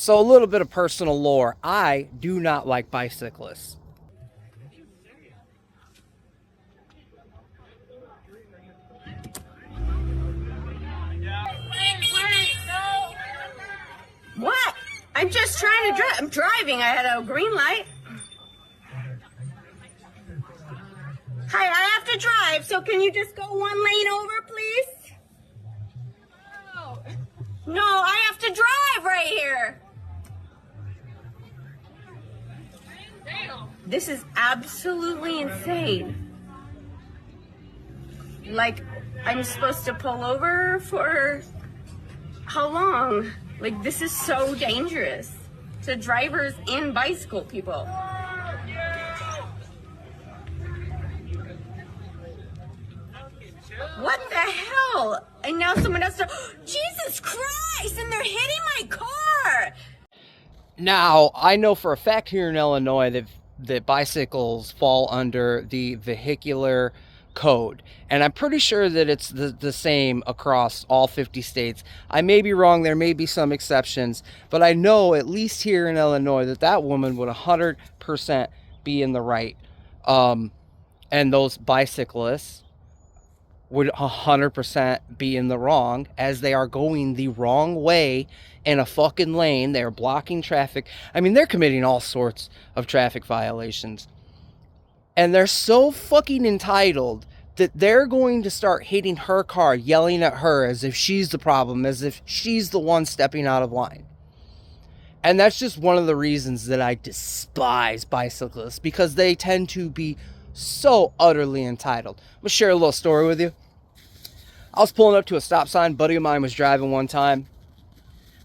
So a little bit of personal lore. I do not like bicyclists. What? I'm just trying to drive. I'm driving. I had a green light. Hi, I have to drive, so can you just go one lane over, please? No, I have to drive right here. This is absolutely insane. Like, I'm supposed to pull over for how long? Like, this is so dangerous to drivers and bicycle people. What the hell? And now someone else, Jesus Christ, and they're hitting my car. Now, I know for a fact here in Illinois that bicycles fall under the vehicular code. And I'm pretty sure that it's the same across all 50 states. I may be wrong. There may be some exceptions. But I know, at least here in Illinois, that woman would 100% be in the right. And those bicyclists would 100% be in the wrong, as they are going the wrong way in a fucking lane. They're blocking traffic. I mean, they're committing all sorts of traffic violations. And they're so fucking entitled that they're going to start hitting her car, yelling at her as if she's the problem, as if she's the one stepping out of line. And that's just one of the reasons that I despise bicyclists, because they tend to be so utterly entitled. I'm going to share a little story with you. I was pulling up to a stop sign. A buddy of mine was driving one time.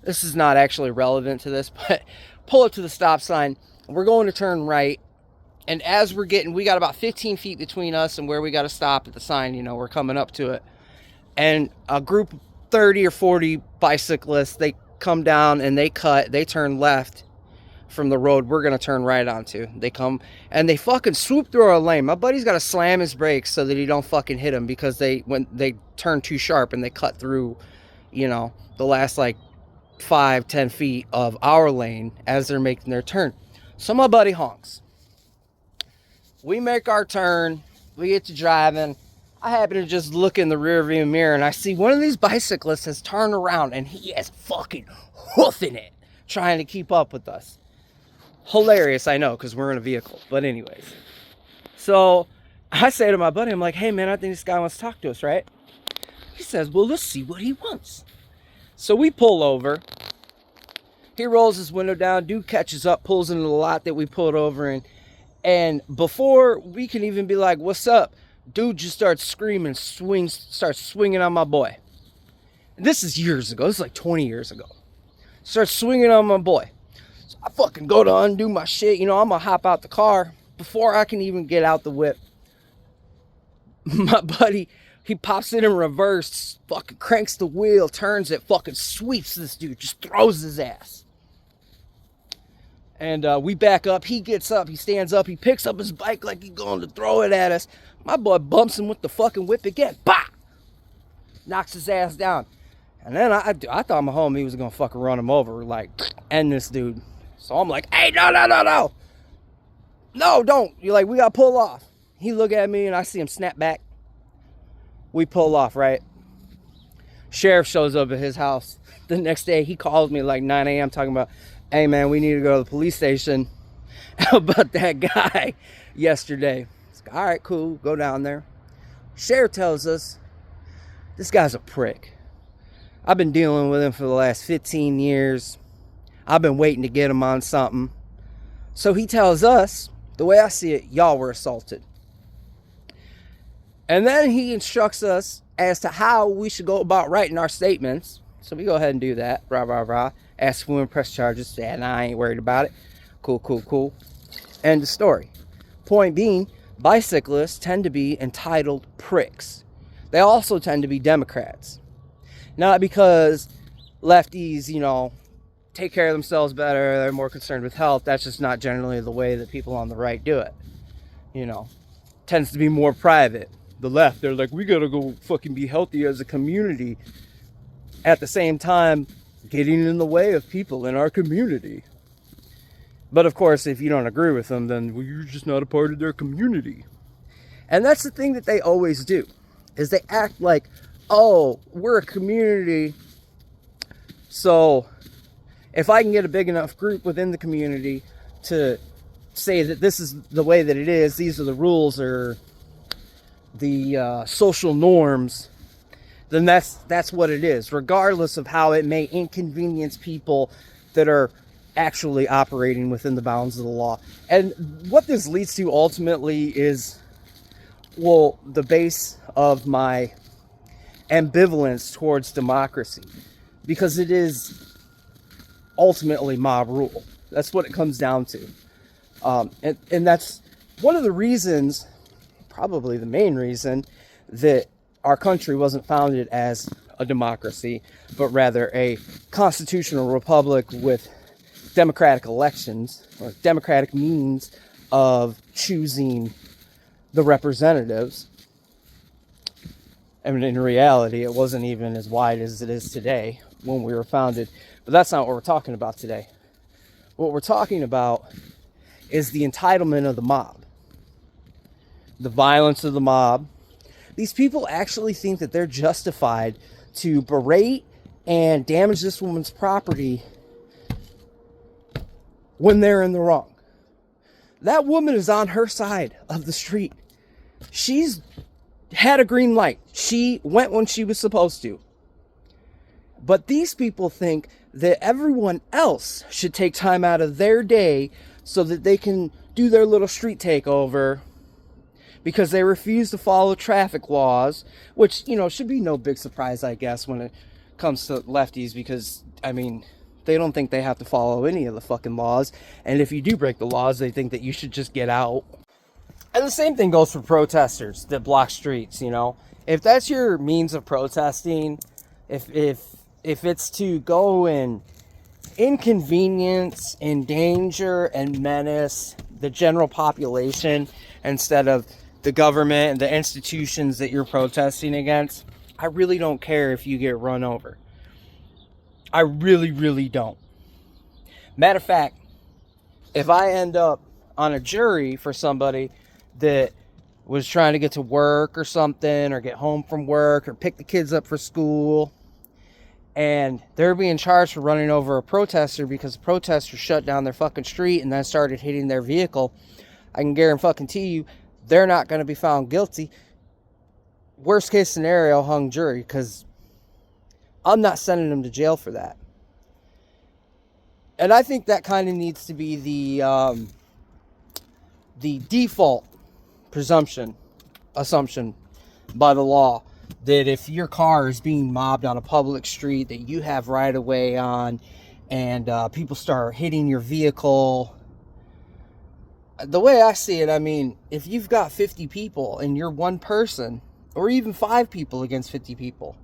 This is not actually relevant to this, but pull up to the stop sign. We're going to turn right. And as we got about 15 feet between us and where we got to stop at the sign. You know, we're coming up to it. And a group of 30 or 40 bicyclists, they come down and they turn left from the road we're going to turn right onto. They come and they fucking swoop through our lane. My buddy's got to slam his brakes so that he don't fucking hit him, because when they turn too sharp and they cut through, you know, the last like 5-10 feet of our lane as they're making their turn. So my buddy honks. We make our turn. We get to driving. I happen to just look in the rearview mirror and I see one of these bicyclists has turned around and he is fucking hoofing it, trying to keep up with us. Hilarious, I know, because we're in a vehicle. But anyways. So I say to my buddy, I'm like, hey man, I think this guy wants to talk to us, right? He says, well, let's see what he wants. So we pull over. He rolls his window down. Dude catches up, pulls into the lot that we pulled over in. And before we can even be like, what's up? Dude just starts screaming, starts swinging on my boy. And this is years ago. This is like 20 years ago. Starts swinging on my boy. So I fucking go to undo my shit. You know, I'm going to hop out the car. Before I can even get out the whip, my buddy, he pops it in reverse, fucking cranks the wheel, turns it, fucking sweeps this dude, just throws his ass. And we back up. He gets up. He stands up. He picks up his bike like he's going to throw it at us. My boy bumps him with the fucking whip again. Bah! Knocks his ass down. And then I thought my homie was going to fucking run him over, like, end this dude. So I'm like, hey, no. No, don't. You're like, we got to pull off. He look at me and I see him snap back. We pull off, right? Sheriff shows up at his house. The next day, he calls me like 9 a.m. talking about, hey man, we need to go to the police station about that guy yesterday. It's like, all right, cool, go down there. Sheriff tells us, this guy's a prick. I've been dealing with him for the last 15 years. I've been waiting to get him on something. So he tells us, the way I see it, y'all were assaulted. And then he instructs us as to how we should go about writing our statements. So we go ahead and do that. Ask if we want to press charges. Yeah, nah, I ain't worried about it. Cool. End of story. Point being, bicyclists tend to be entitled pricks. They also tend to be Democrats. Not because lefties, you know, take care of themselves better, they're more concerned with health. That's just not generally the way that people on the right do it. You know, tends to be more private. The left, they're like, we gotta go fucking be healthy as a community. At the same time, getting in the way of people in our community. But of course, if you don't agree with them, then well, you're just not a part of their community. And that's the thing that they always do, is they act like, oh, we're a community, so if I can get a big enough group within the community to say that this is the way that it is, these are the rules or the social norms, then that's what it is, regardless of how it may inconvenience people that are actually operating within the bounds of the law. And what this leads to ultimately is, well, the base of my ambivalence towards democracy, because it is ultimately mob rule. That's what it comes down to. And that's one of the reasons, probably the main reason, that our country wasn't founded as a democracy, but rather a constitutional republic with democratic elections, or democratic means of choosing the representatives. I mean, in reality, it wasn't even as wide as it is today when we were founded. But that's not what we're talking about today. What we're talking about is the entitlement of the mob, the violence of the mob. These people actually think that they're justified to berate and damage this woman's property when they're in the wrong. That woman is on her side of the street. She's had a green light. She went when she was supposed to. But these people think that everyone else should take time out of their day so that they can do their little street takeover because they refuse to follow traffic laws, which, you know, should be no big surprise, I guess, when it comes to lefties, because, I mean, they don't think they have to follow any of the fucking laws. And if you do break the laws, they think that you should just get out. And the same thing goes for protesters that block streets, you know. If that's your means of protesting, if it's to go and inconvenience, endanger, and menace the general population instead of the government and the institutions that you're protesting against, I really don't care if you get run over. I really, really don't. Matter of fact, if I end up on a jury for somebody that was trying to get to work or something, or get home from work, or pick the kids up for school, and they're being charged for running over a protester because the protester shut down their fucking street and then started hitting their vehicle, I can guarantee you they're not going to be found guilty. Worst case scenario, hung jury, because I'm not sending them to jail for that. And I think that kind of needs to be the default assumption by the law, that if your car is being mobbed on a public street that you have right of way on, and people start hitting your vehicle, the way I see it, I mean, if you've got 50 people and you're one person, or even 5 people against 50 people,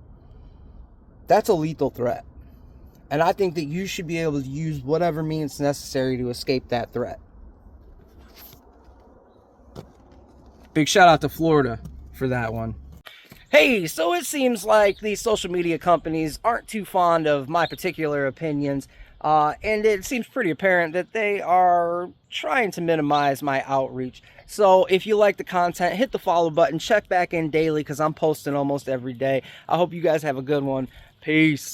that's a lethal threat. And I think that you should be able to use whatever means necessary to escape that threat. Big shout out to Florida for that one. Hey, so it seems like these social media companies aren't too fond of my particular opinions, and it seems pretty apparent that they are trying to minimize my outreach. So if you like the content, hit the follow button, check back in daily because I'm posting almost every day. I hope you guys have a good one. Peace.